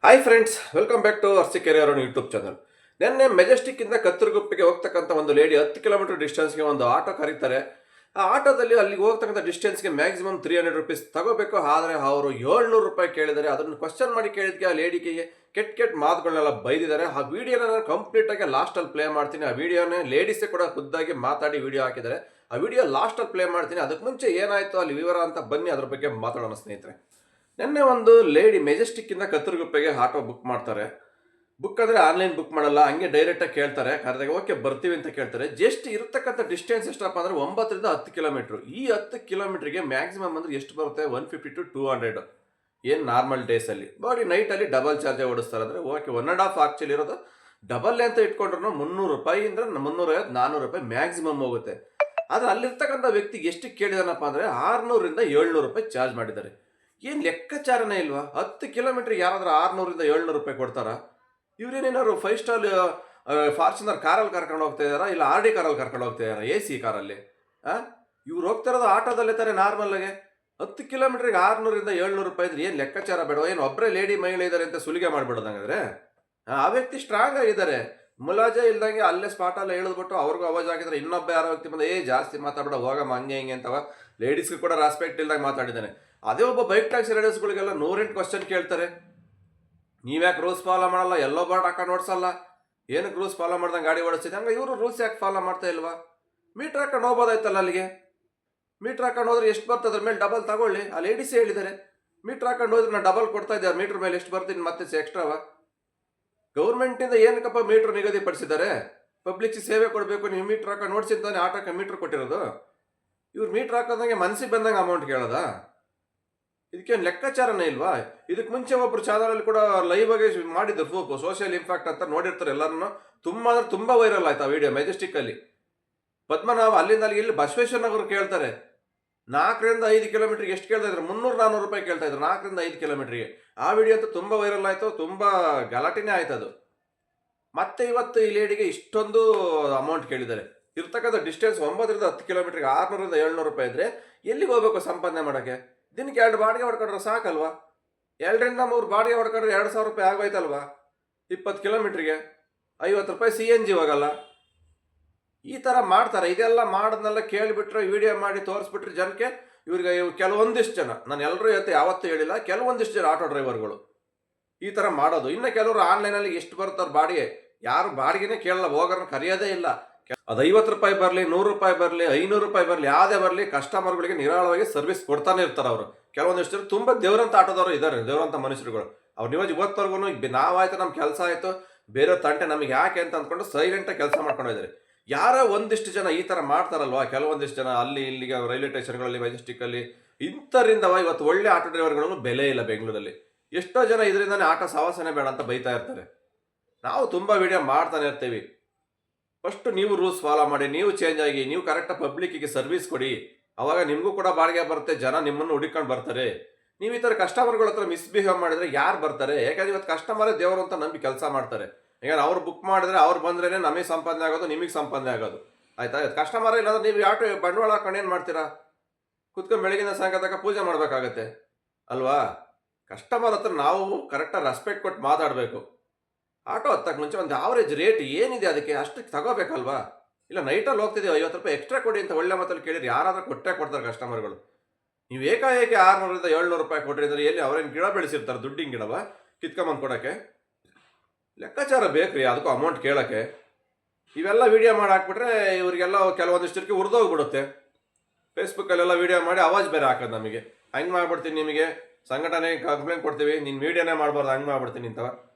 Hi friends, welcome back to R C career YouTube channel. ನಿನ್ನೆ Majestic ಇಂದ ಕತ್ತರಗುಪ್ಪೆಗೆ ಹೋಗ್ತಕ್ಕಂಥ ಒಂದು ಲೇಡಿ 10 ಕಿಲೋಮೀಟರ್ ಡಿಸ್ಟೆನ್ಸ್ಗೆ ಒಂದು ಆಟೋ ಕರೀತಾರೆ. ಆ ಆಟೋದಲ್ಲಿ ಅಲ್ಲಿಗೆ ಹೋಗ್ತಕ್ಕಂಥ ಡಿಸ್ಟೆನ್ಸ್ಗೆ ಮ್ಯಾಕ್ಸಿಮಮ್ 300 ರುಪೀಸ್ ತಗೋಬೇಕು. ಆದರೆ ಅವರು 700 ರೂಪಾಯಿ ಕೇಳಿದ್ದಾರೆ. ಅದನ್ನು ಕ್ವಶನ್ ಮಾಡಿ ಕೇಳಿದ್ಕೆ ಆ ಲೇಡಿಗೆ ಕೆಟ್ಟ ಕೆಟ್ಟ ಮಾತುಗಳನ್ನೆಲ್ಲ ಬೈದಿದ್ದಾರೆ. ಆ ವಿಡಿಯೋನ ನಾನು ಕಂಪ್ಲೀಟಾಗಿ ಲಾಸ್ಟಲ್ಲಿ ಪ್ಲೇ ಮಾಡ್ತೀನಿ. ಆ ವಿಡಿಯೋನೇ ಲೇಡೀಸೇ ಕೂಡ ಖುದ್ದಾಗಿ ಮಾತಾಡಿ ವಿಡಿಯೋ ಹಾಕಿದ್ದಾರೆ. ಆ ವಿಡಿಯೋ ಲಾಸ್ಟಲ್ಲಿ ಪ್ಲೇ ಮಾಡ್ತೀನಿ. ಅದಕ್ಕೆ ಮುಂಚೆ ಏನಾಯಿತು ಅಲ್ಲಿ ವಿವರ ಅಂತ ಬನ್ನಿ ಅದ್ರ ಬಗ್ಗೆ ಮಾತಾಡೋಣ ಸ್ನೇಹಿತರೆ. ನಿನ್ನೆ ಒಂದು ಲೇಡಿ ಮೆಜೆಸ್ಟಿಕ್ಕಿಂದ ಕತ್ತರಗುಪ್ಪೆಗೆ ಆಟೋ ಬುಕ್ ಮಾಡ್ತಾರೆ. ಬುಕ್ ಅಂದರೆ ಆನ್ಲೈನ್ ಬುಕ್ ಮಾಡಲ್ಲ, ಹಂಗೆ ಡೈರೆಕ್ಟಾಗಿ ಕೇಳ್ತಾರೆ. ಕರೆದಾಗ ಓಕೆ ಬರ್ತೀವಿ ಅಂತ ಕೇಳ್ತಾರೆ. ಜಸ್ಟ್ ಇರತಕ್ಕಂಥ ಡಿಸ್ಟೆನ್ಸ್ ಎಷ್ಟಪ್ಪ ಅಂದರೆ 9ರಿಂದ 10 ಕಿಲೋಮೀಟ್ರು. ಈ 10 ಕಿಲೋಮೀಟ್ರಿಗೆ ಮ್ಯಾಕ್ಸಿಮಮ್ ಅಂದರೆ ಎಷ್ಟು ಬರುತ್ತೆ, 150 to 200 ಏನು ನಾರ್ಮಲ್ ಡೇಸಲ್ಲಿ. ಬಾಡಿ ನೈಟಲ್ಲಿ ಡಬಲ್ ಚಾರ್ಜೇ ಓಡಿಸ್ತಾರೆ. ಅಂದರೆ ಓಕೆ 1.5 ಆಕ್ಚುಲಿ ಇರೋದು. ಡಬಲ್ ಅಂತ ಇಟ್ಕೊಂಡ್ರು 300 ರೂಪಾಯಿಯಿಂದ 350 400 ರೂಪಾಯಿ ಮ್ಯಾಕ್ಸಿಮಮ್ ಹೋಗುತ್ತೆ. ಆದರೆ ಅಲ್ಲಿರ್ತಕ್ಕಂಥ ವ್ಯಕ್ತಿಗೆ ಎಷ್ಟು ಕೇಳಿದಾನಪ್ಪ ಅಂದರೆ 600ರಿಂದ 700 ರೂಪಾಯಿ ಚಾರ್ಜ್ ಮಾಡಿದ್ದಾರೆ. ಏನು ಲೆಕ್ಕಾಚಾರನೇ ಇಲ್ವಾ? 10 ಕಿಲೋಮೀಟ್ರಿಗೆ ಯಾರಾದ್ರೂ 600ರಿಂದ 700 ರೂಪಾಯಿ ಕೊಡ್ತಾರಾ? ಇವ್ರೇನೇನಾದ್ರು 5 ಸ್ಟಾರ್ ಫಾರ್ಚುನರ್ ಕಾರಲ್ಲಿ ಕರ್ಕೊಂಡು ಹೋಗ್ತಾ ಇದ್ದಾರಾ, ಇಲ್ಲ ಆರ್ ಡಿ ಕಾರಲ್ಲಿ ಕರ್ಕೊಂಡು ಹೋಗ್ತಾ ಇದ್ದಾರಾ, ಎ ಸಿ ಕಾರಲ್ಲಿ? ಇವ್ರು ಹೋಗ್ತಾ ಇರೋದು ಆಟೋದಲ್ಲೇ ತಾರೆ ನಾರ್ಮಲ್ಲಾಗೆ. 10 ಕಿಲೋಮೀಟ್ರಿಗೆ 600ರಿಂದ 700 ರೂಪಾಯಿ ಇದ್ರೆ ಏನು ಲೆಕ್ಕಾಚಾರ ಬೇಡವಾ? ಏನು ಒಬ್ಬರೇ ಲೇಡಿ ಮಹಿಳೆ ಇದ್ದಾರೆ ಅಂತ ಸುಲಿಗೆ ಮಾಡಿಬಿಡೋದು ಹಂಗಾದ್ರೆ? ಆ ವ್ಯಕ್ತಿ ಸ್ಟ್ರಾಂಗ್ ಆಗಿದ್ದಾರೆ. ಮುಲಾಜೆ ಇಲ್ದಂಗೆ ಅಲ್ಲೇ ಸ್ಪಾಟಲ್ಲೇ ಹೇಳಿದ್ಬಿಟ್ಟು ಅವ್ರಿಗೂ ಅವಾಜ್ ಆಗಿದ್ರೆ ಇನ್ನೊಬ್ಬ ಯಾರೋ ವ್ಯಕ್ತಿ ಬಂದು ಜಾಸ್ತಿ ಮಾತಾಡ್ಬಿಡ ಹೋಗಮ್ಮ ಹಂಗೆ ಹಿಂಗೆ ಅಂತವ ಲೇಡೀಸ್ಗೂ ಕೂಡ ರೆಸ್ಪೆಕ್ಟ್ ಇಲ್ದಂಗೆ ಮಾತಾಡಿದ್ದಾನೆ. ಅದೇ ಒಬ್ಬ ಬೈಕ್ ಟ್ಯಾಕ್ಸಿ ರೈಡರ್ಸ್ಗಳಿಗೆಲ್ಲ 108 ಕ್ವಶನ್ ಕೇಳ್ತಾರೆ. ನೀವ್ಯಾಕೆ ರೂಲ್ಸ್ ಫಾಲೋ ಮಾಡಲ್ಲ, ಎಲ್ಲೋ ಬೋರ್ಡ್ ಹಾಕೊಂಡು ಓಡಿಸಲ್ಲ, ಏನಕ್ಕೆ ರೂಲ್ಸ್ ಫಾಲೋ ಮಾಡ್ದಂಗೆ ಗಾಡಿ ಓಡಿಸ್ತಿದ್ದೆ? ಹಂಗೆ ಇವರು ರೂಲ್ಸ್ ಯಾಕೆ ಫಾಲೋ ಮಾಡ್ತಾ ಇಲ್ವಾ? ಮೀಟ್ರ್ ಹಾಕೊಂಡು ಹೋಗ್ಬೋದಾಯ್ತಲ್ಲ ಅಲ್ಲಿಗೆ. ಮೀಟ್ರ್ ಹಾಕೊಂಡು ಹೋದ್ರೆ ಎಷ್ಟು ಬರ್ತದ್ರ ಮೇಲೆ ಡಬಲ್ ತಗೊಳ್ಳಿ. ಆ ಲೇಡೀಸ್ ಹೇಳಿದ್ದಾರೆ ಮೀಟ್ರ್ ಹಾಕೊಂಡು ಹೋದ್ರೆ ನಾನು ಡಬಲ್ ಕೊಡ್ತಾ ಇದ್ದಾರೆ, ಮೀಟ್ರ್ ಮೇಲೆ ಎಷ್ಟು ಬರ್ತೀನಿ ಮತ್ತೆ ಎಕ್ಸ್ಟ್ರಾವ? ಗೌರ್ಮೆಂಟಿಂದ ಏನಕ್ಕಪ್ಪ ಮೀಟ್ರ್ ನಿಗದಿಪಡಿಸಿದ್ದಾರೆ? ಪಬ್ಲಿಕ್ ಸೇವೆ ಕೊಡಬೇಕು, ನೀವು ಮೀಟ್ರ್ ಹಾಕೊಂಡು ನೋಡ್ಸಿದ್ದಾನೆ ಆಟೋಕ್ಕೆ ಮೀಟ್ರ್ ಕೊಟ್ಟಿರೋದು. ಇವ್ರು ಮೀಟ್ರ್ ಹಾಕೋದಂಗೆ ಮನಸ್ಸಿಗೆ ಬಂದಂಗೆ ಅಮೌಂಟ್ ಕೇಳೋದಾ? ಇದಕ್ಕೇನು ಲೆಕ್ಕಾಚಾರನೇ ಇಲ್ವಾ? ಇದಕ್ಕೆ ಮುಂಚೆ ಒಬ್ಬರು ಚಾನಲಲ್ಲಿ ಕೂಡ ಲೈವ್ ಆಗಿ ಮಾಡಿದ್ರು ಸೋಷಿಯಲ್ ಇಂಪ್ಯಾಕ್ಟ್ ಅಂತ ನೋಡಿರ್ತಾರೆ ಎಲ್ಲರನ್ನು. ತುಂಬ ಅಂದ್ರೆ ತುಂಬ ವೈರಲ್ ಆಯ್ತು ಆ ವಿಡಿಯೋ. ಮೆಜೆಸ್ಟಿಕ್ಕಲ್ಲಿ ಪದ್ಮನಾಭ ಅಲ್ಲಿಂದ ಅಲ್ಲಿ ಇಲ್ಲಿ ಬಸವೇಶ್ವರ ನಗರ ಕೇಳ್ತಾರೆ. 4ರಿಂದ 5 ಕಿಲೋಮೀಟ್ರಿಗೆ ಎಷ್ಟು ಕೇಳ್ತಾ ಇದ್ರು? 300-400 ರೂಪಾಯಿ ಕೇಳ್ತಾ ಇದ್ರು 4ರಿಂದ 5 ಕಿಲೋಮೀಟ್ರಿಗೆ. ಆ ವಿಡಿಯೋ ಅಂತೂ ತುಂಬ ವೈರಲ್ ಆಯಿತು, ತುಂಬ ಗಲಾಟೆನೇ ಆಯ್ತು ಅದು. ಮತ್ತೆ ಇವತ್ತು ಈ ಲೇಡಿಗೆ ಇಷ್ಟೊಂದು ಅಮೌಂಟ್ ಕೇಳಿದ್ದಾರೆ. ಇರ್ತಕ್ಕಂಥ ಡಿಸ್ಟೆನ್ಸ್ 9ರಿಂದ 10 ಕಿಲೋಮೀಟ್ರಿಗೆ 600ರಿಂದ 700 ರೂಪಾಯಿ ಇದ್ರೆ ಎಲ್ಲಿಗೆ ಹೋಗ್ಬೇಕು ಸಂಪಾದನೆ ಮಾಡೋಕ್ಕೆ? ದಿನಕ್ಕೆ 2 ಬಾಡಿಗೆ ಹೊಡ್ಕೊಂಡ್ರೆ ಸಾಕಲ್ವಾ? 2ರಿಂದ 3 ಬಾಡಿಗೆ ಹೊಡ್ಕೊಂಡ್ರೆ 2000 ರೂಪಾಯಿ ಆಗೋಯ್ತಲ್ವಾ? 20 ಕಿಲೋಮೀಟ್ರಿಗೆ 50 ರೂಪಾಯಿ CNG ಹೋಗಲ್ಲ. ಈ ಥರ ಮಾಡ್ತಾರೆ. ಇದೆಲ್ಲ ಮಾಡೋದನ್ನೆಲ್ಲ ಕೇಳಿಬಿಟ್ರೆ, ವಿಡಿಯೋ ಮಾಡಿ ತೋರಿಸ್ಬಿಟ್ರೆ ಜನಕ್ಕೆ, ಇವ್ರಿಗೆ ಕೆಲವೊಂದಿಷ್ಟು ಜನ, ನಾನು ಎಲ್ಲರೂ ಅಂತ ಯಾವತ್ತೂ ಹೇಳಿಲ್ಲ, ಕೆಲವೊಂದಿಷ್ಟು ಜನ ಆಟೋ ಡ್ರೈವರ್ಗಳು ಈ ಥರ ಮಾಡೋದು. ಇನ್ನು ಕೆಲವರು ಆನ್ಲೈನಲ್ಲಿ ಎಷ್ಟು ಬರ್ತಾರೆ ಬಾಡಿಗೆ, ಯಾರು ಬಾಡಿಗೆನೇ ಕೇಳಲ್ಲ, ಹೋಗೋರನ್ನ ಕರೆಯೋದೇ ಇಲ್ಲ. ಅದು 50 ರೂಪಾಯಿ ಬರಲಿ, 100 ರೂಪಾಯಿ ಬರಲಿ, 500 ರೂಪಾಯಿ ಬರಲಿ, ಯಾವುದೇ ಬರಲಿ, ಕಸ್ಟಮರ್ಗಳಿಗೆ ನಿರಾಳವಾಗಿ ಸರ್ವಿಸ್ ಕೊಡ್ತಾನೆ ಇರ್ತಾರೆ ಅವರು. ಕೆಲವೊಂದಿಷ್ಟು ಜನ ತುಂಬ ದೇವರಂತ ಆಟೋದವರು ಇದ್ದಾರೆ, ದೇವರಂತ ಮನುಷ್ಯರುಗಳು. ಅವ್ರು ನೀವು ಇವತ್ತವರೆಗೂ ನಾವಾಯ್ತು, ನಮ್ಮ ಕೆಲಸ ಆಯಿತು, ಬೇರೆ ತಂಟೆ ನಮಗೆ ಯಾಕೆ ಅಂತ ಅಂದ್ಕೊಂಡು ಸೈಲೆಂಟಾಗಿ ಕೆಲಸ ಮಾಡ್ಕೊಂಡಿದ್ದಾರೆ. ಯಾರೋ ಒಂದಿಷ್ಟು ಜನ ಈ ಥರ ಮಾಡ್ತಾರಲ್ವಾ, ಕೆಲವೊಂದಿಷ್ಟು ಜನ ಅಲ್ಲಿ ಇಲ್ಲಿಗೆ ರೈಲ್ವೆ ಸ್ಟೇಷನ್ಗಳಲ್ಲಿ, ಮೆಜೆಸ್ಟಿಕ್ಕಲ್ಲಿ ಇಂಥರಿಂದವ ಇವತ್ತು ಒಳ್ಳೆ ಆಟೋ ಡ್ರೈವರ್ಗಳನ್ನು ಬೆಲೆ ಇಲ್ಲ ಬೆಂಗಳೂರಲ್ಲಿ. ಎಷ್ಟೋ ಜನ ಇದರಿಂದನೇ ಆಟೋ ಸವಾಸನೆ ಬೇಡ ಅಂತ ಬೈತಾ ಇರ್ತಾರೆ. ನಾವು ತುಂಬ ವಿಡಿಯೋ ಮಾಡ್ತಾನೆ ಇರ್ತೀವಿ. ಫಸ್ಟ್ ನೀವು ರೂಲ್ಸ್ ಫಾಲೋ ಮಾಡಿ, ನೀವು ಚೇಂಜ್ ಆಗಿ, ನೀವು ಕರೆಕ್ಟಾಗಿ ಪಬ್ಲಿಕ್ಕಿಗೆ ಸರ್ವಿಸ್ ಕೊಡಿ. ಅವಾಗ ನಿಮಗೂ ಕೂಡ ಬಾಡಿಗೆ ಬರುತ್ತೆ, ಜನ ನಿಮ್ಮನ್ನು ಹುಡುಕೊಂಡು ಬರ್ತಾರೆ. ನೀವು ಈ ಥರ ಕಸ್ಟಮರ್ಗಳ ಹತ್ರ ಮಿಸ್ಬಿಹೇವ್ ಮಾಡಿದರೆ ಯಾರು ಬರ್ತಾರೆ? ಯಾಕಂದ್ರೆ ಇವತ್ತು ಕಸ್ಟಮರೇ ದೇವರು ಅಂತ ನಂಬಿ ಕೆಲಸ ಮಾಡ್ತಾರೆ. ಈಗ ಅವ್ರು ಬುಕ್ ಮಾಡಿದ್ರೆ ಅವ್ರು ಬಂದ್ರೇ ನಮಗೆ ಸಂಪಾದನೆ ಆಗೋದು, ನಿಮಗೆ ಸಂಪಾದನೆ ಆಗೋದು. ಆಯ್ತಾ? ಕಸ್ಟಮರೇ ಇಲ್ಲಾಂದ್ರೆ ನೀವು ಆಟೋ ಬಂಡವಾಳ ಹಾಕೊಂಡು ಏನು ಮಾಡ್ತೀರಾ? ಕುತ್ಕೊಂಡು ಬೆಳಗಿನ ಸಾಯಂಕಾಲ ತನಕ ಪೂಜೆ ಮಾಡಬೇಕಾಗತ್ತೆ ಅಲ್ವಾ? ಕಸ್ಟಮರ್ ಹತ್ರ ನಾವು ಕರೆಕ್ಟಾಗಿ ರೆಸ್ಪೆಕ್ಟ್ ಕೊಟ್ಟು ಮಾತಾಡಬೇಕು. ಆಟೋ ಹತ್ತಕ್ಕೆ ಮುಂಚೆ ಒಂದು ಆವರೇಜ್ ರೇಟ್ ಏನಿದೆ ಅದಕ್ಕೆ ಅಷ್ಟಕ್ಕೆ ತಗೋಬೇಕಲ್ವಾ? ಇಲ್ಲ ನೈಟಲ್ಲಿ ಹೋಗ್ತಿದ್ದೀವಿ 50 ರೂಪಾಯಿ ಎಕ್ಸ್ಟ್ರಾ ಕೊಡಿ ಅಂತ ಒಳ್ಳೆ ಮಾತಲ್ಲಿ ಕೇಳಿದ್ರೆ ಯಾರಾದ್ರೂ ಕೊಟ್ಟೇ ಕೊಡ್ತಾರೆ ಕಸ್ಟಮರ್ಗಳು. ನೀವು ಏಕಾಏಕಿ 600ರಿಂದ 700 ರೂಪಾಯಿ ಕೊಟ್ಟಿದ್ರೆ ಎಲ್ಲಿ ಅವ್ರೇನು ಗಿಡ ಬೆಳೆಸಿರ್ತಾರೆ? ದುಡ್ಡಿನ ಗಿಡವ ಕಿತ್ಕೊಂಬಂದು ಕೊಡೋಕ್ಕೆ? ಲೆಕ್ಕಾಚಾರ ಬೇಕ್ರಿ ಅದಕ್ಕೂ ಅಮೌಂಟ್ ಕೇಳೋಕ್ಕೆ. ಇವೆಲ್ಲ ವೀಡಿಯೋ ಮಾಡಿ ಹಾಕ್ಬಿಟ್ರೆ ಇವರಿಗೆಲ್ಲ ಕೆಲವೊಂದಿಷ್ಟಕ್ಕೆ ಉರಿದೋಗ್ಬಿಡುತ್ತೆ. ಫೇಸ್ಬುಕ್ಕಲ್ಲೆಲ್ಲ ವೀಡಿಯೋ ಮಾಡಿ ಅವಾಜ್ ಬೇರೆ ಹಾಕೋದು ನಮಗೆ. ಹಂಗೆ ಮಾಡ್ಬಿಡ್ತೀನಿ, ನಿಮಗೆ ಸಂಘಟನೆಗೆ ಕಂಪ್ಲೇಂಟ್ ಕೊಡ್ತೀವಿ, ನೀನು ವೀಡಿಯೋನೇ ಮಾಡ್ಬಾರ್ದು, ಹಂಗೆ ಮಾಡ್ಬಿಡ್ತೀನಿ ಇಂಥವ.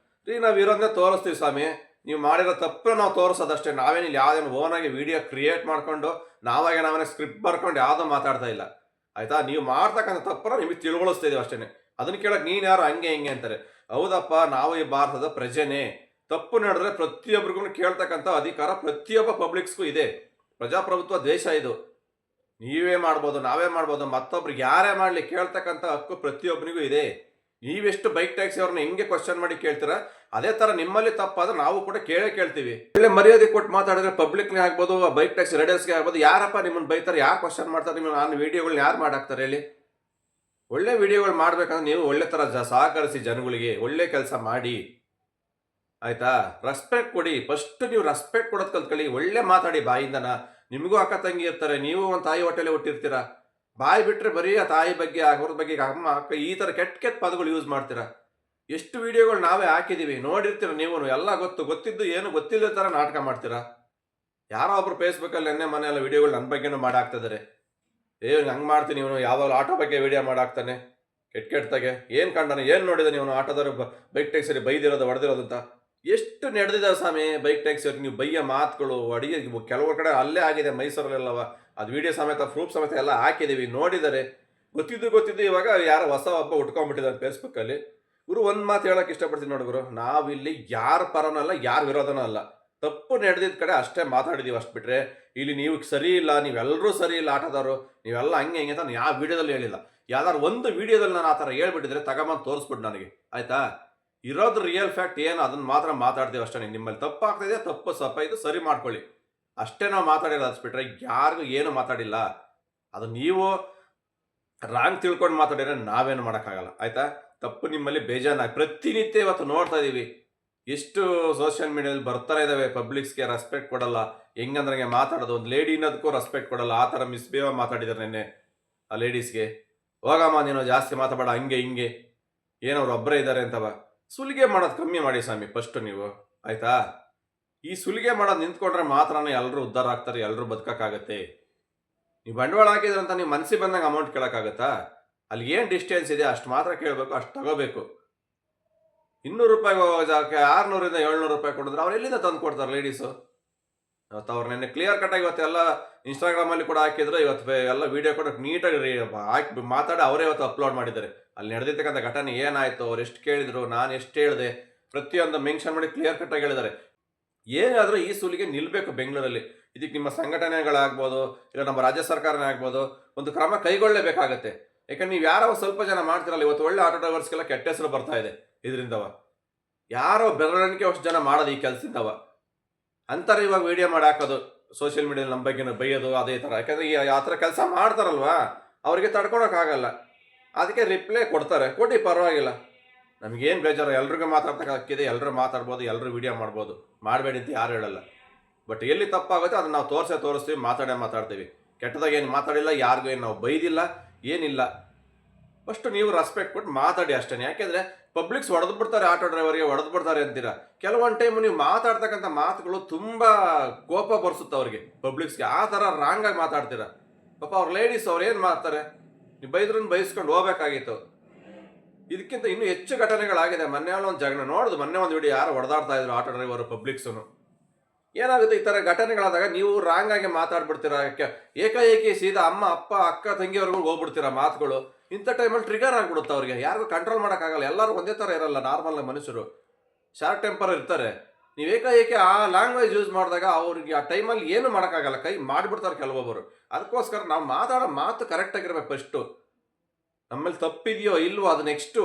ರೀ ನಾವು ಇರೋದನ್ನೇ ತೋರಿಸ್ತೀವಿ ಸ್ವಾಮಿ, ನೀವು ಮಾಡಿರೋ ತಪ್ಪು ನಾವು ತೋರಿಸೋದಷ್ಟೇ. ನಾವೇನಿಲ್ಲ ಯಾವುದೇನು ಓನಾಗಿ ವೀಡಿಯೋ ಕ್ರಿಯೇಟ್ ಮಾಡ್ಕೊಂಡು ನಾವೇ ಸ್ಕ್ರಿಪ್ಟ್ ಬರ್ಕೊಂಡು ಯಾವುದೋ ಮಾತಾಡ್ತಾ ಇಲ್ಲ. ಆಯಿತಾ? ನೀವು ಮಾಡ್ತಕ್ಕಂಥ ತಪ್ಪನ್ನ ನಿಮಗೆ ತಿಳುವಳಿಸ್ತಿದ್ದೀವಿ ಅಷ್ಟೇ. ಅದನ್ನು ಕೇಳೋಕೆ ನೀನು ಯಾರು ಹಂಗೆ ಹಿಂಗೆ ಅಂತಾರೆ. ಹೌದಪ್ಪ, ನಾವು ಈ ಭಾರತದ ಪ್ರಜೆನೇ. ತಪ್ಪು ನಡೆದ್ರೆ ಪ್ರತಿಯೊಬ್ಬರಿಗೂ ಕೇಳ್ತಕ್ಕಂಥ ಅಧಿಕಾರ ಪ್ರತಿಯೊಬ್ಬ ಪಬ್ಲಿಕ್ಸ್ಗೂ ಇದೆ. ಪ್ರಜಾಪ್ರಭುತ್ವ ದೇಶ ಇದು. ನೀವೇ ಮಾಡ್ಬೋದು, ನಾವೇ ಮಾಡ್ಬೋದು, ಮತ್ತೊಬ್ರಿಗೆ ಯಾರೇ ಮಾಡಲಿ ಕೇಳ್ತಕ್ಕಂಥ ಹಕ್ಕು ಪ್ರತಿಯೊಬ್ಬರಿಗೂ ಇದೆ. ನೀವೆಷ್ಟು ಬೈಕ್ ಟ್ಯಾಕ್ಸಿ ಅವ್ರನ್ನ ಹೆಂಗೆ ಕ್ವಶನ್ ಮಾಡಿ ಕೇಳ್ತೀರಾ, ಅದೇ ಥರ ನಿಮ್ಮಲ್ಲಿ ತಪ್ಪಾದ್ರೆ ನಾವು ಕೂಡ ಕೇಳ್ತೀವಿ. ಒಳ್ಳೆ ಮರ್ಯಾದೆ ಕೊಟ್ಟು ಮಾತಾಡಿದ್ರೆ ಪಬ್ಲಿಕ್ನೇ ಆಗ್ಬೋದು, ಬೈಕ್ ಟ್ಯಾಕ್ಸಿ ರೈಡರ್ಸ್ಗೆ ಆಗ್ಬೋದು, ಯಾರಪ್ಪ ನಿಮ್ಮನ್ನು ಬೈತಾರೆ, ಯಾರು ಕ್ವಶನ್ ಮಾಡ್ತಾರೆ? ನಾನು ವೀಡಿಯೋಗಳನ್ನ ಯಾರು ಮಾಡಾಕ್ತಾರೆ ಹೇಳಿ? ಒಳ್ಳೆ ವಿಡಿಯೋಗಳು ಮಾಡ್ಬೇಕಂದ್ರೆ ನೀವು ಒಳ್ಳೆ ಥರ ಸಹಕರಿಸಿ ಜನಗಳಿಗೆ, ಒಳ್ಳೆ ಕೆಲಸ ಮಾಡಿ, ಆಯ್ತಾ? ರೆಸ್ಪೆಕ್ಟ್ ಕೊಡಿ. ಫಸ್ಟ್ ನೀವು ರೆಸ್ಪೆಕ್ಟ್ ಕೊಡೋದು ಕಲ್ತ್ಕೊಳ್ಳಿ. ಒಳ್ಳೆ ಮಾತಾಡಿ ಬಾಯಿಂದನ. ನಿಮಗೂ ಅಕ್ಕ ತಂಗಿ ಇರ್ತಾರೆ, ನೀವು ಒಂದು ತಾಯಿ ಹೊಟ್ಟೆಲೆ ಹುಟ್ಟಿರ್ತೀರ. ಬಾಯಿ ಬಿಟ್ಟರೆ ಬರೀ ಆ ತಾಯಿ ಬಗ್ಗೆ, ಅವ್ರ ಬಗ್ಗೆ, ಅಮ್ಮ ಅಕ್ಕ ಈ ಥರ ಕೆಟ್ಟ ಕೆಟ್ಟ ಪದಗಳು ಯೂಸ್ ಮಾಡ್ತೀರಾ. ಎಷ್ಟು ವಿಡಿಯೋಗಳು ನಾವೇ ಹಾಕಿದ್ದೀವಿ, ನೋಡಿರ್ತೀರ ನೀವು. ಎಲ್ಲ ಗೊತ್ತಿದ್ದು ಏನು ಗೊತ್ತಿಲ್ಲದ ಥರ ನಾಟಕ ಮಾಡ್ತೀರಾ. ಯಾರೋ ಒಬ್ರು ಫೇಸ್ಬುಕ್ಕಲ್ಲಿ ನೆನ್ನೆ ಮನೆ ಎಲ್ಲ ವಿಡಿಯೋಗಳು ನನ್ನ ಬಗ್ಗೆನೂ ಮಾಡಾಕ್ತಿದ್ದಾರೆ. ಹಂಗೆ ಮಾಡ್ತೀನಿ ಇವನು, ಯಾವಾಗ ಆಟೋ ಬಗ್ಗೆ ವಿಡಿಯೋ ಮಾಡಾಕ್ತಾನೆ ಕೆಟ್ಟದಾಗೆ. ಏನು ಕಂಡಾನೆ, ಏನು ನೋಡಿದಾನೆ ಇವನು ಆಟೋದವ್ರು ಬೈಕ್ ಟ್ಯಾಕ್ಸಿಯಲ್ಲಿ ಬೈದಿರೋದು ಹೊಡೆದಿರೋದು ಅಂತ. ಎಷ್ಟು ನಡೆದಿದ್ದಾವೆ ಸ್ವಾಮಿ ಬೈಕ್ ಟ್ಯಾಕ್ಸಿಯವ್ರಿಗೆ ನೀವು ಬೈಯ ಮಾತುಗಳು. ಅಡಿಗೆ ಕೆಲವು ಕಡೆ ಅಲ್ಲೇ ಆಗಿದೆ, ಮೈಸೂರಲ್ಲೆಲ್ಲವ. ಅದು ವಿಡಿಯೋ ಸಮೇತ ಪ್ರೂಫ್ ಸಮೇತ ಎಲ್ಲ ಹಾಕಿದ್ದೀವಿ, ನೋಡಿದ್ದಾರೆ. ಗೊತ್ತಿದ್ದು ಇವಾಗ ಯಾರೋ ಹೊಸ ಹಬ್ಬ ಉಟ್ಕೊಂಡ್ಬಿಟ್ಟಿದ್ದಾರೆ ಫೇಸ್ಬುಕ್ಕಲ್ಲಿ. ಗುರು ಒಂದು ಮಾತು ಹೇಳೋಕೆ ಇಷ್ಟಪಡ್ತೀನಿ ನೋಡಿ ಗುರು, ನಾವಿಲ್ಲಿ ಯಾರ ಪರನಲ್ಲ, ಯಾರ ವಿರೋಧನೂ ಅಲ್ಲ. ತಪ್ಪು ನಡೆದಿದ್ದ ಕಡೆ ಅಷ್ಟೇ ಮಾತಾಡಿದೀವಿ, ಅಷ್ಟು ಬಿಟ್ಟರೆ ಇಲ್ಲಿ ನೀವು ಸರಿ ಇಲ್ಲ, ನೀವೆಲ್ಲರೂ ಸರಿ ಇಲ್ಲ ಆಟೋದವರು, ನೀವೆಲ್ಲ ಹಂಗೆ ಅಂತ ನಾನು ಯಾವ ವಿಡಿಯೋದಲ್ಲಿ ಹೇಳಿಲ್ಲ. ಯಾವ್ದಾದ್ರು ಒಂದು ವಿಡಿಯೋದಲ್ಲಿ ನಾನು ಆ ಥರ ಹೇಳ್ಬಿಟ್ಟಿದ್ರೆ ತಗೊಂಬಂದು ತೋರಿಸ್ಬಿಟ್ಟು ನನಗೆ, ಆಯಿತಾ? ಇರೋದು ರಿಯಲ್ ಫ್ಯಾಕ್ಟ್ ಏನು ಅದನ್ನು ಮಾತ್ರ ಮಾತಾಡ್ತೀವಿ ಅಷ್ಟೇ. ನಿಮ್ಮಲ್ಲಿ ತಪ್ಪಾಗ್ತಿದೆ, ತಪ್ಪು ಇದು ಸರಿ ಮಾಡ್ಕೊಳ್ಳಿ ಅಷ್ಟೇ. ನಾವು ಮಾತಾಡಿಲ್ಲ, ಅನ್ಸ್ಬಿಟ್ರೆ ಯಾರಿಗೂ ಏನು ಮಾತಾಡಿಲ್ಲ. ಅದು ನೀವು ರಾಂಗ್ ತಿಳ್ಕೊಂಡು ಮಾತಾಡಿದ್ರೆ ನಾವೇನು ಮಾಡೋಕ್ಕಾಗಲ್ಲ, ಆಯಿತಾ? ತಪ್ಪು ನಿಮ್ಮಲ್ಲಿ ಬೇಜಾನಾಗಿ ಪ್ರತಿನಿತ್ಯ ಇವತ್ತು ನೋಡ್ತಾ ಇದ್ದೀವಿ. ಎಷ್ಟು ಸೋಷಿಯಲ್ ಮೀಡಿಯಾದಲ್ಲಿ ಬರ್ತಾನೆ ಇದ್ದಾವೆ. ಪಬ್ಲಿಕ್ಸ್ಗೆ ರೆಸ್ಪೆಕ್ಟ್ ಕೊಡಲ್ಲ, ಹೆಂಗಂದ್ರಂಗೆ ಮಾತಾಡೋದು. ಒಂದು ಲೇಡಿ ಅನ್ನೋದಕ್ಕೂ ರೆಸ್ಪೆಕ್ಟ್ ಕೊಡಲ್ಲ, ಆ ಥರ ಮಿಸ್ಬಿಹೇವ್ ಮಾತಾಡಿದ್ದಾರೆ ನಿನ್ನೆ ಆ ಲೇಡೀಸ್ಗೆ. ಹೋಗಮ್ಮ ನೀನು ಜಾಸ್ತಿ ಮಾತಾಡ, ಹಂಗೆ ಹಿಂಗೆ, ಏನವ್ರು ಒಬ್ಬರೇ ಇದ್ದಾರೆ ಅಂತವ. ಸುಲಿಗೆ ಮಾಡೋದು ಕಮ್ಮಿ ಮಾಡಿ ಸ್ವಾಮಿ ಫಸ್ಟು ನೀವು, ಆಯಿತಾ? ಈ ಸುಲಿಗೆ ಮಾಡೋದು ನಿಂತ್ಕೊಂಡ್ರೆ ಮಾತ್ರನೇ ಎಲ್ಲರೂ ಉದ್ಧಾರ ಆಗ್ತಾರೆ, ಎಲ್ಲರೂ ಬದುಕೋಕ್ಕಾಗತ್ತೆ. ನೀವು ಬಂಡವಾಳ ಹಾಕಿದ್ರಂತ ನೀವು ಮನಸ್ಸಿಗೆ ಬಂದಂಗೆ ಅಮೌಂಟ್ ಕೇಳೋಕ್ಕಾಗತ್ತಾ? ಅಲ್ಲಿ ಏನು ಡಿಸ್ಟೆನ್ಸ್ ಇದೆ ಅಷ್ಟು ಮಾತ್ರ ಕೇಳಬೇಕು, ಅಷ್ಟು ತಗೋಬೇಕು. 200 ರೂಪಾಯಿ ಜಾಗಕ್ಕೆ 600 ಇಂದ 700 ರೂಪಾಯಿ ಕೊಡಿದ್ರೆ ಅವ್ರು ಎಲ್ಲಿಂದ ತಂದು ಕೊಡ್ತಾರೆ ಲೇಡೀಸು? ಇವತ್ತು ಅವ್ರು ನೆನ್ನೆ ಕ್ಲಿಯರ್ ಕಟ್ಟಾಗಿ ಇವತ್ತೆಲ್ಲ ಇನ್ಸ್ಟಾಗ್ರಾಮಲ್ಲಿ ಕೂಡ ಹಾಕಿದ್ರು. ಇವತ್ತು ಎಲ್ಲ ವೀಡಿಯೋ ಕೂಡ ನೀಟಾಗಿ ಹಾಕಿ ಮಾತಾಡಿ ಅವರೇ ಇವತ್ತು ಅಪ್ಲೋಡ್ ಮಾಡಿದ್ದಾರೆ. ಅಲ್ಲಿ ನಡೆದಿರ್ತಕ್ಕಂಥ ಘಟನೆ ಏನಾಯಿತು, ಅವ್ರು ಎಷ್ಟು ಕೇಳಿದ್ರು, ನಾನು ಎಷ್ಟು ಹೇಳಿದೆ, ಪ್ರತಿಯೊಂದು ಮೆನ್ಷನ್ ಮಾಡಿ ಕ್ಲಿಯರ್ ಕಟ್ಟಾಗಿ ಹೇಳಿದ್ದಾರೆ. ಏನಾದರೂ ಈ ಸುಲಿಗೆ ನಿಲ್ಲಬೇಕು ಬೆಂಗಳೂರಲ್ಲಿ. ಇದಕ್ಕೆ ನಿಮ್ಮ ಸಂಘಟನೆಗಳಾಗ್ಬೋದು, ಇಲ್ಲ ನಮ್ಮ ರಾಜ್ಯ ಸರ್ಕಾರನೇ ಆಗ್ಬೋದು, ಒಂದು ಕ್ರಮ ಕೈಗೊಳ್ಳಲೇಬೇಕಾಗತ್ತೆ. ಯಾಕಂದ್ರೆ ನೀವು ಯಾರೋ ಸ್ವಲ್ಪ ಜನ ಮಾಡ್ತಿರಲ್ಲ, ಇವತ್ತು ಒಳ್ಳೆ ಆಟೋ ಡ್ರೈವರ್ಸ್ಗೆಲ್ಲ ಕೆಟ್ಟ ಹೆಸರು ಬರ್ತಾ ಇದೆ ಇದರಿಂದವ. ಯಾರೋ ಬೆರಳಿಕೆ ಅಷ್ಟು ಜನ ಮಾಡೋದು ಈ ಕೆಲಸದಿಂದವ. ಅಂತಾರೆ ಇವಾಗ ವಿಡಿಯೋ ಮಾಡಿ ಹಾಕೋದು ಸೋಷಿಯಲ್ ಮೀಡಿಯಾದಲ್ಲಿ ನಮ್ಮ ಬಗ್ಗೆ ಬೈಯೋದು ಅದೇ ಥರ. ಯಾಕಂದರೆ ಈ ಆ ಥರ ಕೆಲಸ ಮಾಡ್ತಾರಲ್ವಾ, ಅವರಿಗೆ ತಡ್ಕೊಳಕ್ಕಾಗಲ್ಲ. ಅದಕ್ಕೆ ರಿಪ್ಲೈ ಕೊಡ್ತಾರೆ, ಕೊಡಿ ಪರವಾಗಿಲ್ಲ, ನಮಗೇನು ಬೇಜಾರು. ಎಲ್ರಿಗೂ ಮಾತಾಡ್ತಕ್ಕಾಗಿದೆ, ಎಲ್ಲರೂ ಮಾತಾಡ್ಬೋದು, ಎಲ್ಲರೂ ವಿಡಿಯೋ ಮಾಡ್ಬೋದು, ಮಾಡಬೇಡಿ ಅಂತ ಯಾರು ಹೇಳಲ್ಲ. ಬಟ್ ಎಲ್ಲಿ ತಪ್ಪಾಗುತ್ತೆ ಅದನ್ನು ನಾವು ತೋರಿಸ್ತೀವಿ, ಮಾತಾಡ್ತೀವಿ. ಕೆಟ್ಟದಾಗ ಏನು ಮಾತಾಡಿಲ್ಲ, ಯಾರಿಗೂ ಏನು ನಾವು ಬೈದಿಲ್ಲ, ಏನಿಲ್ಲ. ಫಸ್ಟ್ ನೀವು ರೆಸ್ಪೆಕ್ಟ್ ಕೊಟ್ಟು ಮಾತಾಡಿ ಅಷ್ಟೇ. ಯಾಕೆಂದರೆ ಪಬ್ಲಿಕ್ಸ್ ಹೊಡೆದು ಬಿಡ್ತಾರೆ, ಆಟೋ ಡ್ರೈವರ್ಗೆ ಹೊಡೆದು ಬಿಡ್ತಾರೆ ಅಂತೀರಾ. ಕೆಲವೊಂದು ಟೈಮು ನೀವು ಮಾತಾಡ್ತಕ್ಕಂಥ ಮಾತುಗಳು ತುಂಬ ಕೋಪ ಬರ್ಸುತ್ತೆ ಅವ್ರಿಗೆ, ಪಬ್ಲಿಕ್ಸ್ಗೆ. ಆ ಥರ ರಾಂಗಾಗಿ ಮಾತಾಡ್ತೀರಾ. ಪಾಪ ಅವ್ರ ಲೇಡೀಸ್ ಅವ್ರು ಏನು ಮಾಡ್ತಾರೆ, ನೀವು ಬೈಸ್ಕೊಂಡು ಹೋಗ್ಬೇಕಾಗಿತ್ತು. ಇದಕ್ಕಿಂತ ಇನ್ನೂ ಹೆಚ್ಚು ಘಟನೆಗಳಾಗಿದೆ. ಮೊನ್ನೆ ಒಂದು ಮೊನ್ನೆ ಒಂದು ವಿಡಿಯೋ ಯಾರು ಹೊಡೆದಾಡ್ತಾ ಇದ್ರು ಆಟೋ ಡ್ರೈವರು ಪಬ್ಲಿಕ್ಸು. ಏನಾಗುತ್ತೆ ಈ ಥರ ಘಟನೆಗಳಾದಾಗ ನೀವು ರಾಂಗಾಗಿ ಮಾತಾಡ್ಬಿಡ್ತೀರಾ. ಏಕಾಏಕಿ ಸೀದಾ ಅಮ್ಮ ಅಪ್ಪ ಅಕ್ಕ ತಂಗಿಯವ್ರಿಗೂ ಹೋಗ್ಬಿಡ್ತೀರಾ ಮಾತುಗಳು. ಇಂಥ ಟೈಮಲ್ಲಿ ಟ್ರಿಗರ್ ಆಗಿಬಿಡುತ್ತೆ ಅವ್ರಿಗೆ, ಯಾರಿಗೂ ಕಂಟ್ರೋಲ್ ಮಾಡೋಕ್ಕಾಗಲ್ಲ. ಎಲ್ಲರೂ ಒಂದೇ ಥರ ಇರಲ್ಲ, ನಾರ್ಮಲ್ ಮನುಷ್ಯರು ಶಾರ್ಟ್ ಟೆಂಪರ್ ಇರ್ತಾರೆ. ನೀವು ಏಕಾಏಕಿ ಆ ಲ್ಯಾಂಗ್ವೇಜ್ ಯೂಸ್ ಮಾಡಿದಾಗ ಅವ್ರಿಗೆ ಆ ಟೈಮಲ್ಲಿ ಏನು ಮಾಡೋಕ್ಕಾಗಲ್ಲ, ಕೈ ಮಾಡಿಬಿಡ್ತಾರೆ ಕೆಲವೊಬ್ಬರು. ಅದಕ್ಕೋಸ್ಕರ ನಾವು ಮಾತಾಡೋ ಮಾತು ಕರೆಕ್ಟಾಗಿರ್ಬೇಕು. ಫಸ್ಟು ನಮ್ಮಲ್ಲಿ ತಪ್ಪಿದೆಯೋ ಇಲ್ವೋ ಅದು ನೆಕ್ಸ್ಟು.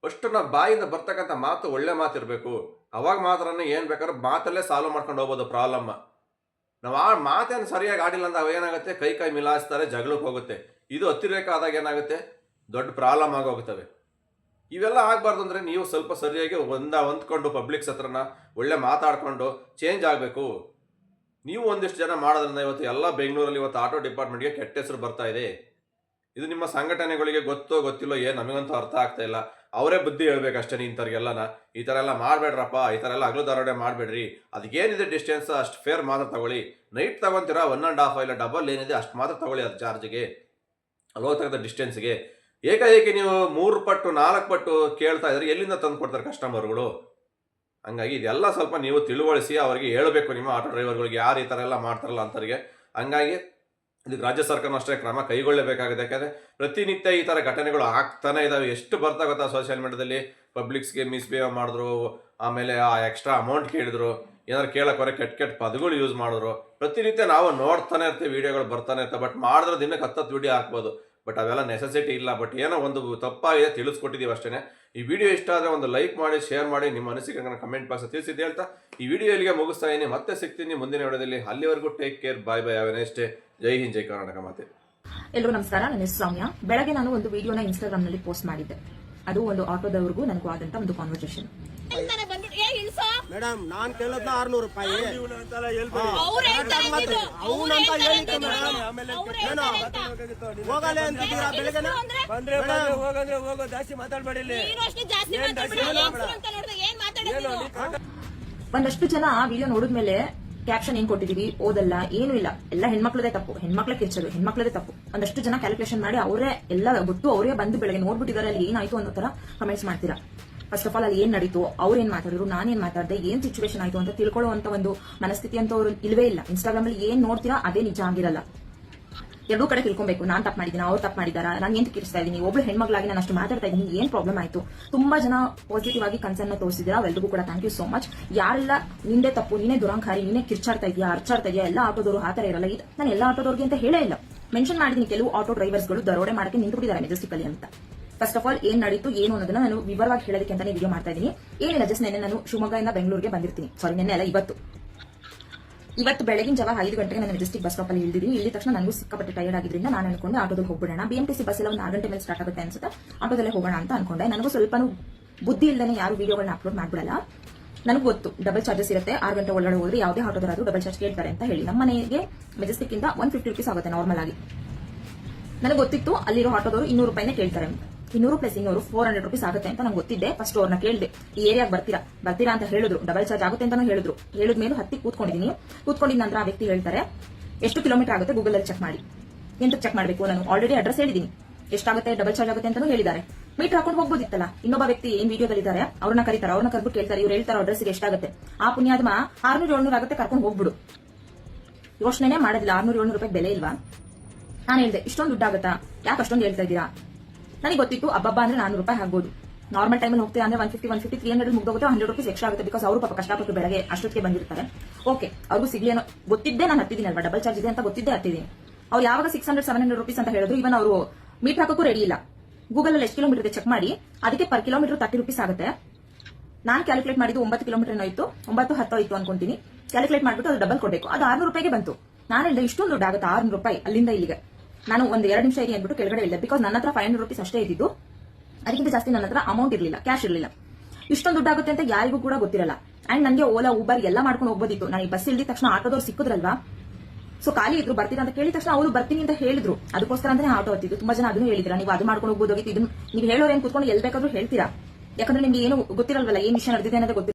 ಫಸ್ಟು ನಾವು ಬಾಯಿಂದ ಬರ್ತಕ್ಕಂಥ ಮಾತು ಒಳ್ಳೆ ಮಾತಿರಬೇಕು. ಅವಾಗ ಮಾತ್ರನೇ ಏನು ಬೇಕಾದ್ರೂ ಮಾತಲ್ಲೇ ಸಾಲ್ವ್ ಮಾಡ್ಕೊಂಡು ಹೋಗ್ಬೋದು ಪ್ರಾಬ್ಲಮ್ಮ. ನಾವು ಆ ಮಾತೇನು ಸರಿಯಾಗಿ ಆಡಿಲ್ಲ ಅಂತ ಏನಾಗುತ್ತೆ, ಕೈ ಮಿಲಾಯಿಸ್ತಾರೆ, ಜಗಳಕ್ಕೆ ಹೋಗುತ್ತೆ. ಇದು ಅತಿರೇಕ ಆದಾಗ ಏನಾಗುತ್ತೆ, ದೊಡ್ಡ ಪ್ರಾಬ್ಲಮ್ ಆಗೋಗ್ತವೆ. ಇವೆಲ್ಲ ಆಗಬಾರ್ದು ಅಂದರೆ ನೀವು ಸ್ವಲ್ಪ ಸರಿಯಾಗಿ ಹೊಂದ್ಕೊಂಡು ಪಬ್ಲಿಕ್ಸ್ ಹತ್ರನ ಒಳ್ಳೆ ಮಾತಾಡಿಕೊಂಡು ಚೇಂಜ್ ಆಗಬೇಕು. ನೀವು ಒಂದಿಷ್ಟು ಜನ ಮಾಡೋದ್ರಿಂದ ಇವತ್ತು ಎಲ್ಲ ಬೆಂಗಳೂರಲ್ಲಿ ಇವತ್ತು ಆಟೋ ಡಿಪಾರ್ಟ್ಮೆಂಟ್ಗೆ ಕೆಟ್ಟ ಹೆಸರು ಬರ್ತಾ ಇದೆ. ಇದು ನಿಮ್ಮ ಸಂಘಟನೆಗಳಿಗೆ ಗೊತ್ತಿಲ್ಲೋ ಏನು ನಮಗಂತೂ ಅರ್ಥ ಆಗ್ತಾ ಇಲ್ಲ. ಅವರೇ ಬುದ್ಧಿ ಹೇಳ್ಬೇಕಷ್ಟೇ ಇಂಥವ್ರಿಗೆಲ್ಲನ. ಈ ಥರ ಎಲ್ಲ ಮಾಡಬೇಡ್ರಪ್ಪ, ಈ ಥರ ಎಲ್ಲ ಹಗಲು ದರೋಡೆ ಮಾಡಬೇಡ್ರಿ, ಅದಕ್ಕೇನಿದೆ ಡಿಸ್ಟೆನ್ಸ್ ಅಷ್ಟು ಫೇರ್ ಮಾತ್ರ ತಗೊಳ್ಳಿ. ನೈಟ್ ತಗೊತೀರಾ 1.5 ಇಲ್ಲ ಡಬಲ್ ಏನಿದೆ ಅಷ್ಟು ಮಾತ್ರ ತಗೊಳ್ಳಿ ಅದು ಚಾರ್ಜ್ಗೆ, ಅಲ್ಲಿ ಹೋಗ್ತಕ್ಕಂಥ ಡಿಸ್ಟೆನ್ಸ್ಗೆ. ಏಕಾಏಕಿ ನೀವು 3 ಪಟ್ಟು 4 ಪಟ್ಟು ಕೇಳ್ತಾ ಇದ್ರೆ ಎಲ್ಲಿಂದ ತಂದು ಕೊಡ್ತಾರೆ ಕಸ್ಟಮರ್ಗಳು? ಹಂಗಾಗಿ ಇದೆಲ್ಲ ಸ್ವಲ್ಪ ನೀವು ತಿಳುವಳಿಸಿ ಅವರಿಗೆ ಹೇಳಬೇಕು, ನಿಮ್ಮ ಆಟೋ ಡ್ರೈವರ್ಗಳಿಗೆ ಯಾರು ಈ ಥರ ಎಲ್ಲ ಮಾಡ್ತಾರಲ್ಲ ಅಂಥವ್ರಿಗೆ. ಹಂಗಾಗಿ ಇದಕ್ಕೆ ರಾಜ್ಯ ಸರ್ಕಾರನೂ ಅಷ್ಟೇ ಕ್ರಮ ಕೈಗೊಳ್ಳಬೇಕಾಗಿದೆ. ಯಾಕಂದರೆ ಪ್ರತಿನಿತ್ಯ ಈ ಥರ ಘಟನೆಗಳು ಆಗ್ತಾನೆ ಇದ್ದಾವೆ. ಎಷ್ಟು ಬರ್ತಾ ಗೊತ್ತಾ ಸೋಷಿಯಲ್ ಮೀಡಿಯಾದಲ್ಲಿ, ಪಬ್ಲಿಕ್ಸ್ಗೆ ಮಿಸ್ಬಿಹೇವ್ ಮಾಡಿದ್ರು, ಆಮೇಲೆ ಆ ಎಕ್ಸ್ಟ್ರಾ ಅಮೌಂಟ್ ಕೇಳಿದ್ರು, ಏನಾದ್ರು ಕೇಳೋಕೆ ಕೆಟ್ಟ ಪದಗಳು ಯೂಸ್ ಮಾಡಿದ್ರು. ಪ್ರತಿನಿತ್ಯ ನಾವು ನೋಡ್ತಾನೆ ಇರ್ತೀವಿ, ವೀಡಿಯೋಗಳು ಬರ್ತಾನೆ ಇರ್ತವೆ. ಬಟ್ ಮಾಡಿದ್ರೆ ದಿನಕ್ಕೆ 10 ವೀಡಿಯೋ ಹಾಕ್ಬೋದು. ಬಟ್ ಅವೆಲ್ಲ ನೆಸೆಸಿಟಿ ಇಲ್ಲ. ಬಟ್ ಏನೋ ಒಂದು ತಪ್ಪಾಗಿದೆ ತಿಳಿಸ್ಕೊಟ್ಟಿದ್ದೀವಿ ಅಷ್ಟೇ. ಈ ವಿಡಿಯೋ ಇಷ್ಟ ಆದರೆ ಒಂದು ಲೈಕ್ ಮಾಡಿ, ಶೇರ್ ಮಾಡಿ, ನಿಮ್ಮ ಅನಿಸಿಕೆಗಳನ್ನು ಕಮೆಂಟ್ ಬಾಕ್ಸ್ ತಿಳಿಸಿದ್ದು ಹೇಳ್ತಾ ಈ ವಿಡಿಯೋ ಇಲ್ಲಿಗೆ ಮುಗಿಸ್ತಾ ಇದ್ದೀನಿ. ಮತ್ತೆ ಸಿಗ್ತೀನಿ ಮುಂದಿನ ವಿಡಿಯೋದಲ್ಲಿ. ಅಲ್ಲಿವರೆಗೂ take care, bye bye, have a nice day. ಜೈ ಹಿಂದ್, ಜೈ ಕರ್ನಾಟಕ ಮಾತೆ. ಎಲ್ಲರಿಗೂ ನಮಸ್ಕಾರ. ನನ್ನ ಹೆಸರು ಸೌಮ್ಯ. ಬೆಳಗ್ಗೆ ನಾನು ಒಂದು ವಿಡಿಯೋನ ಇನ್ಸ್ಟಾಗ್ರಾಮ್ ನಲ್ಲಿ ಪೋಸ್ಟ್ ಮಾಡಿದ್ದೆ. ಅದು ಒಂದು ಆಟೋದವರೆಗೂ ನನಗೂ ಆದಂತ ಒಂದು ಕಾನ್ವರ್ಸೇಷನ್. ಮೇಡಮ್ ನಾನ್ ಕೇಳೋದ್ನ 600 ರೂಪಾಯಿ. ಹೋಗಲೇ ಅಂತಿದ್ದೀರಾ ಬೆಳಗ್ಗೆ ಹೋಗೋ ಜಾಸ್ತಿ ಮಾತಾಡ್ಬೇಡಿ. ಒಂದಷ್ಟು ಜನ ಆ ವಿಡಿಯೋ ನೋಡಿದ್ಮೇಲೆ ಕ್ಯಾಪ್ಷನ್ ಏನ್ ಕೊಟ್ಟಿದೀವಿ ಓದಲ್ಲ, ಏನು ಇಲ್ಲ, ಎಲ್ಲ ಹೆಣ್ಮಕ್ಳದೇ ತಪ್ಪು, ಹೆಣ್ಮಕ್ಳೇ ಕಿರ್ಚೋದು, ಹೆಣ್ಮಕ್ಳದೇ ತಪ್ಪು. ಒಂದಷ್ಟು ಜನ ಕ್ಯಾಲ್ಕುಲೇಷನ್ ಮಾಡಿ ಅವರೇ ಎಲ್ಲ ಗೊತ್ತು, ಅವರೇ ಬಂದು ಬೆಳಗ್ಗೆ ನೋಡ್ಬಿಟ್ಟಿದ್ದಾರೆ ಅಲ್ಲಿ ಏನಾಯ್ತು ಅನ್ನೋ ತರ ಕಮೆಂಟ್ಸ್ ಮಾಡ್ತೀರಾ. ಫಸ್ಟ್ ಆಫ್ ಆಲ್ ಅಲ್ಲಿ ಏನ್ ನಡೀತು, ಅವ್ರೇನ್ ಮಾತಾಡಿದ್ರು, ನಾನೇನ್ ಮಾತಾಡಿದೆ, ಏನ್ ಸಿಚುವೇಶನ್ ಆಯ್ತು ಅಂತ ತಿಳ್ಕೊಳ್ಳುವಂತ ಒಂದು ಮನಸ್ಥಿತಿ ಅಂತ ಅವ್ರು ಇಲ್ವೇ ಇಲ್ಲ. ಇನ್ಸ್ಟಾಗ್ರಾಮ್ ಅಲ್ಲಿ ಏನ್ ನೋಡ್ತೀರಾ ಅದೇ ನಿಜ ಆಗಿರಲ್ಲ. ಎರಡೂ ಕಡೆ ತಿಳ್ಕೊಬೇಕು. ನಾನ್ ತಪ್ಪು ಮಾಡಿದ್ದೀನಿ, ಅವ್ರು ತಪ್ಪು ಮಾಡಿದಾರ, ನಾನು ಏನ್ ಕಿರಿಸ್ತಾ ಇದ್ದೀನಿ, ಒಬ್ಳು ಹೆಣ್ಮಕ್ಳಾಗಿ ನಾನು ಅಷ್ಟು ಮಾತಾಡ್ತಾ ಇದ್ದೀನಿ, ಏನ್ ಪ್ರಾಬ್ಲಮ್ ಆಯ್ತು. ತುಂಬಾ ಜನ ಪಾಸಿಟಿವ್ ಆಗಿ ಕನ್ಸರ್ನ್ ತೋರಿಸಿದ್ದೀರಾ, ಅವೆಲ್ಲರಿಗೂ ಕೂಡ ಥ್ಯಾಂಕ್ ಯು ಸೋ ಮಚ್. ಯಾರೆಲ್ಲ ನಿಂದೆ ತಪ್ಪು, ನೀನೇ ದುರಂಕಾರಿ, ನೀನೇ ಕಿರ್ಚಾಡ್ತಾ ಇದೆಯಾ, ಅರ್ಚಾಡ್ತಾ ಇದೆಯಾ, ಎಲ್ಲ ಆಟೋದವರು ಆ ತರ ಇರಲ್ಲ. ನಾನು ಎಲ್ಲ ಆಟೋದವ್ರಿಗೆ ಅಂತ ಹೇಳೇ ಇಲ್ಲ. ಮೆನ್ಷನ್ ಮಾಡಿದೀನಿ, ಕೆಲವು ಆಟೋ ಡ್ರೈವರ್ಸ್ಗಳು ದರೋಡೆ ಮಾಡಕ್ಕೆ ನಿಂತು ಬಿಟ್ಟಿದ್ದಾರೆ ಮೆಜೆಸ್ಟಿಕ್ ಅಲ್ಲಿ ಅಂತ. ಫಸ್ಟ್ ಆಫ್ ಆಲ್ ಏನ್ ನಡೀತು ಏನು ಅನ್ನೋದನ್ನ ನಾನು ವಿವರವಾಗಿ ಹೇಳೋದಕ್ಕೆ ಅಂತಾನೆ ವಿಡಿಯೋ ಮಾಡ್ತಾ ಇದ್ದೀನಿ. ಏನಿಲ್ಲ, ಜಸ್ಟ್ ನೆನ್ನೆ ನಾನು ಶಿವಮೊಗ್ಗದಿಂದ ಬೆಂಗಳೂರಿಗೆ ಬಂದಿರ್ತೀನಿ. ಸಾರಿ, ನೆನ್ನೆ ಅಲ್ಲ, ಇವತ್ತು ಬೆಳಗಿನ ಜಾವ 5 ಗಂಟೆಗೆ ನಾನು ಮೆಜೆಸ್ಟಿಕ್ ಬಸ್ ಸ್ಟಾಪ್ ಅಲ್ಲಿ ಇಳಿದಿದ್ದೀನಿ. ಇಳಿದ ತಕ್ಷಣ ನನಗೂ ಸಿಕ್ಕಾಪಟ್ಟೆ ಟೈರ್ಡ್ ಆಗಿದ್ರಿಂದ ನಾನು ಅನ್ಕೊಂಡೆ ಆಟೋದಲ್ಲಿ ಹೋಗ್ಬಿಡೋಣ. BMTC ಬಸ್ ಎಲ್ಲ ಒಂದು 6 ಗಂಟೆ ಮೇಲೆ ಸ್ಟಾರ್ಟ್ ಆಗುತ್ತೆ ಅನ್ಸುತ್ತೆ, ಆಟೋದಲ್ಲೇ ಹೋಗೋಣ ಅಂತ ಅನ್ಕೊಂಡೆ. ನನಗೂ ಸ್ವಲ್ಪ ಬುದ್ಧಿ ಇಲ್ಲದೆ ಯಾರು ವಿಡಿಯೋಗಳನ್ನ ಅಪ್ಲೋಡ್ ಮಾಡ್ಬಿಡಲ್ಲ. ನನಗೆ ಗೊತ್ತು ಡಬಲ್ ಚಾರ್ಜಸ್ ಇರುತ್ತೆ, 6 ಗಂಟೆ ಒಳಗಡೆ ಹೋದ್ರೆ ಯಾವುದೇ ಆಟೋದರಾದ್ರೂ ಡಬಲ್ ಚಾರ್ಜ್ ಕೇಳ್ತಾರೆ ಅಂತ ಹೇಳಿ. ನಮ್ಮ ಮನೆಗೆ ಮೆಜೆಸ್ಟಿಕ್ ಇಂದ 150 ರೂಪೀಸ್ ಆಗುತ್ತೆ ನಾರ್ಮಲ್ ಆಗಿ. ನನಗೆ ಗೊತ್ತಿತ್ತು ಅಲ್ಲಿರೋ ಆಟೋದವರು 200 ರೂಪಾಯಿನೇ ಕೇಳ್ತಾರೆ ಅಂತ. 200 ಪ್ಲಸ್ 200 400 ರೂಪೀಸ್ ಆಗುತ್ತೆ ಅಂತ ನಂಗೆ ಗೊತ್ತಿದ್ದೆ. ಫಸ್ಟ್ ಅವ್ರನ್ನ ಕೇಳಿದೆ, ಈ ಏರಿಯಾಗೆ ಬರ್ತೀರಾ ಅಂತ ಹೇಳಿದ್ರು. ಡಬಲ್ ಚಾರ್ಜ್ ಆಗುತ್ತೆ ಅಂತಾನು ಹೇಳಿದ್ರು. ಹೇಳಿದ್ಮೇಲೆ ಹತ್ತಿ ಕೂತ್ಕೊಂಡಿದ್ದ ನಂತರ ಆ ವ್ಯಕ್ತಿ ಹೇಳ್ತಾರೆ, ಎಷ್ಟು ಕಿಲೋಮೀಟರ್ ಆಗುತ್ತೆ ಗೂಗಲ್ ಅಲ್ಲಿ ಚೆಕ್ ಮಾಡಿ. ಎಂತ ಚೆಕ್ ಮಾಡಬೇಕು, ನಾನು ಆಲ್ರೆಡಿ ಅಡ್ರೆಸ್ ಹೇಳಿದೀನಿ, ಎಷ್ಟಾಗುತ್ತೆ ಡಬಲ್ ಚಾರ್ಜ್ ಆಗುತ್ತೆ ಅಂತಾನು ಹೇಳಿದ್ದಾರೆ. ಮೀಟರ್ ಹಾಕೊಂಡು ಹೋಗ್ಬೋದಿತ್ತಲ್ಲ. ಇನ್ನೊಬ್ಬ ವ್ಯಕ್ತಿ ಏನ್ ವಿಡಿಯೋದಲ್ಲಿದ್ದಾರೆ ಅವ್ರನ್ನ ಕರೀತಾರೆ, ಅವ್ರನ್ನ ಕರ್ಬಿಟ್ಟು ಕೇಳ್ತಾರೆ, ಇವ್ರು ಹೇಳ್ತಾರೆ ಅಡ್ರೆಸ್ಗೆ ಎಷ್ಟಾಗುತ್ತೆ. ಆ ಪುಣ್ಯಾತ್ಮ 600-700 ಆಗುತ್ತೆ, ಕರ್ಕೊಂಡು ಹೋಗ್ಬಿಡು. ಯೋಚನೆ ಮಾಡೋದಿಲ್ಲ. 600-700 ರೂಪಾಯಿ ಬೆಲೆ ಇಲ್ವಾ? ನಾನು ಹೇಳಿದೆ, ಇಷ್ಟೊಂದು ದುಡ್ಡಾಗತ್ತಾ, ಯಾಕೆ ಅಷ್ಟೊಂದು ಹೇಳ್ತಾ ಇದ್ದೀರಾ? ನನಗೆ ಗೊತ್ತಿತ್ತು ಹಬ್ಬ ಅಂದ್ರೆ 400 ರೂಪಾಯಿ ಆಗ್ಬೋದು. ನಾರ್ಮಲ್ ಟೈಮಲ್ಲಿ ಹೋಗ್ತೀರಾ ಅಂದ್ರೆ 150 300 ಮುಗ್ದೋಗುತ್ತೆ, 100 ರೂಪೀಸ್ ಎಕ್ಸ್ಟ್ರಾ ಆಗುತ್ತೆ. ಬಿಕಾಸ್ ಅವರು ಪಾಪ ಕಷ್ಟಪಟ್ಟು ಬೆಳಗ್ಗೆ ಅಷ್ಟೊತ್ತಿಗೆ ಬಂದಿರ್ತಾರೆ. ಓಕೆ, ಅವ್ರಿಗೂ ಸಿಗ್ಲಿ ಅನ್ನೋ ಗೊತ್ತಿದ್ದೆ ನಾನು ಹತ್ತಿದ್ದೀನಲ್ವಾ, ಡಬಲ್ ಚಾರ್ಜ್ ಇದೆ ಅಂತ ಗೊತ್ತಿದ್ದೆ ಹತ್ತಿದ್ದೀನಿ. ಅವ್ರು ಯಾವಾಗ 600-700 ರೂಪೀಸ್ ಅಂತ ಹೇಳಿದ್ರು, ಇವನ್ ಅವರು ಮೀಟರ್ ಹಾಕೋಕ್ಕೂ ರೆಡಿ ಇಲ್ಲ. ಗೂಗಲ್ ಅಲ್ಲಿ ಎಷ್ಟು ಕಿಲೋಮೀಟರ್ ಇದೆ ಚೆಕ್ ಮಾಡಿ, ಅದಕ್ಕೆ ಪರ್ ಕಿಲೋಮೀಟರ್ 30 ರೂಪೀಸ್ ಆಗುತ್ತೆ. ನಾನು ಕ್ಯಾಲ್ಕುಲೇಟ್ ಮಾಡಿದ್ದು 9 ಕಿಲೋಮೀಟರ್ ಆಯ್ತು, 9-10 ಆಯ್ತು ಅನ್ಕೊಂತೀನಿ. ಕ್ಯಾಲ್ಕುಲೇಟ್ ಮಾಡ್ಬಿಟ್ಟು ಅದು ಡಬಲ್ ಕೊಡಬೇಕು. ಅದು 600 ರೂಪಾಯಿಗೆ ಬಂತು. ನಾನು ಹೇಳಿದೆ, ಇಷ್ಟೊಂದು ದುಡ್ಡು ಆಗುತ್ತೆ 600 ರೂಪಾಯಿ ಅಲ್ಲಿಂದ ಇಲ್ಲಿಗೆ. ನಾನು ಒಂದು 2 ನಿಮಿಷ ಇರಿ ಅಂದ್ಬಿಟ್ಟು ಕೆಳಗಡೆ ಇಲ್ಲ. ಬಿಕಾಸ್ ನನ್ನ ಹತ್ರ 500 ರೂಪೀಸ್ ಅಷ್ಟೇ ಇದ್ದಿದ್ದು, ಅದಕ್ಕಿಂತ ಜಾಸ್ತಿ ನನ್ನ ಹತ್ರ ಅಮೌಂಟ್ ಇರಲಿಲ್ಲ, ಕ್ಯಾಶ್ ಇರಲಿಲ್ಲ. ಇಷ್ಟೊಂದು ದುಡ್ಡಾಗುತ್ತೆ ಅಂತ ಯಾರಿಗೂ ಕೂಡ ಗೊತ್ತಿರಲ್ಲ. ಅಂಡ್ ನನಗೆ ಓಲಾ ಊಬರ್ ಎಲ್ಲ ಮಾಡ್ಕೊಂಡು ಹೋಗ್ಬೋದಿತ್ತು. ನಾನು ಈ ಬಸ್ ಇಳಿದ ತಕ್ಷಣ ಆಟೋದವ್ರು ಸಿಕ್ಕಿದ್ರಲ್ವಾ, ಸೊ ಖಾಲಿ ಇದ್ರು, ಬರ್ತೀರಾ ಅಂತ ಕೇಳಿದ ತಕ್ಷಣ ಅವರು ಬರ್ತೀನಿ ಅಂತ ಹೇಳಿದ್ರು. ಅದಕ್ಕೋಸ್ಕರ ಅಂದ್ರೆ ಆಟೋ ಹತ್ತಿದ್ದು. ತುಂಬಾ ಜನ ಅದನ್ನು ಹೇಳಿದ್ರ, ನೀವು ಅದು ಮಾಡ್ಕೊಂಡು ಹೋಗ್ಬೋದಾಗಿತ್ತು. ಇದನ್ನು ನೀವು ಹೇಳೋರು ಏನ್ ಕೂತ್ಕೊಂಡು ಎಲ್ಲಿ ಬೇಕಾದ್ರೂ ಹೇಳ್ತೀರಾ, ಯಾಕಂದ್ರೆ ನಿಮ್ಗೆ ಏನು ಗೊತ್ತಿರಲ್ವಲ್ಲ, ಏನ್ ವಿಷಯ ನಡೆದಿದೆ ಅನ್ನೋದೇ ಗೊತ್ತಿಲ್ಲ.